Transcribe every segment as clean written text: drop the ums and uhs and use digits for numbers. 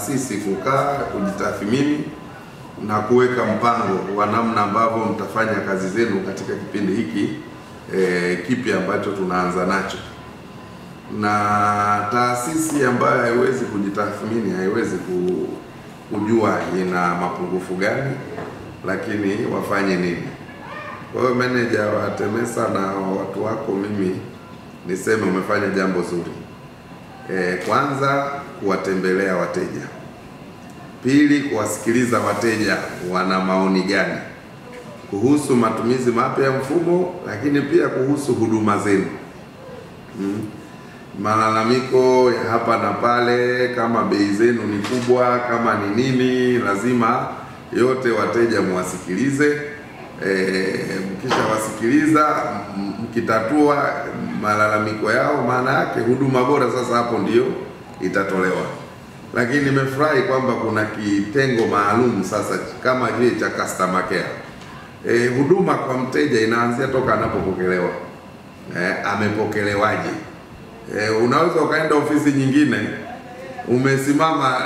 Sisi kukaa, kujitathmini na kuweka mpango wa namna ambavyo mtafanya kazi zenu katika kipindi hiki kipi ambacho tunaanza nacho. Na taasisi ambayo haiwezi kujitathmini haiwezi kujua ina mapungufu gani, lakini wafanye nini. Kwa hiyo meneja wa TEMESA na watu wako, mimi niseme umefanya jambo zuri. Kwanza kuwatembelea wateja. Pili, kuwasikiliza wateja wana maoni gani kuhusu matumizi mapya ya mfumo, lakini pia kuhusu huduma zenu. Malalamiko ya hapa na pale, kama bei zenu ni kubwa, kama ni nini, lazima yote wateja muwasikilize. Mkisha wasikiliza, mkitatua malalamiko yao, maana yake huduma bora sasa hapo ndio itatolewa. Lakini nimefurahi kwamba kuna kitengo maalum sasa kama vile cha customer care. Huduma kwa mteja inaanzia toka anapopokelewa. Amepokelewaje? Unaweza ukaenda ofisi nyingine, umesimama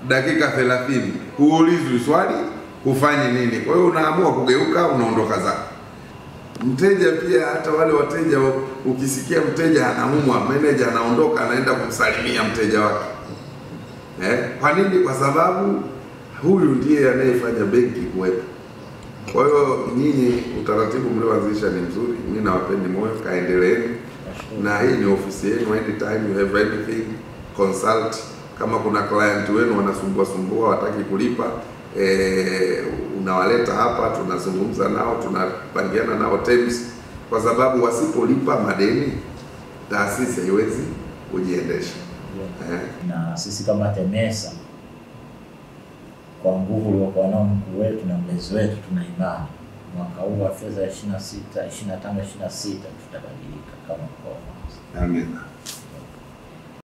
dakika 30, huulizwi swali, hufanyi nini. Kwa hiyo unaamua kugeuka, unaondoka zako. Mteja pia, hata wale wateja, ukisikia mteja anaumwa, manager anaondoka anaenda kumsalimia mteja wake. Kwa nini? Kwa sababu huyu ndiye anayefanya benki kuwepo. Kwa hiyo nyinyi, utaratibu mlioanzisha ni mzuri. Mimi nawapeni moyo, kaendeleeni. Na hii ni ofisi yenu, anytime you have anything, consult. Kama kuna client wenu wanasumbua wataki kulipa, unawaleta hapa, tunazungumza nao, tunapangiana nao terms, kwa sababu wasipolipa madeni taasisi haiwezi kujiendesha. Na sisi kama TEMESA, kwa nguvu uliokuwa nao mkuu wetu na mlezi wetu, tuna imani mwaka huu wa fedha 25-26 tutabadilika kama mkoa. Amina.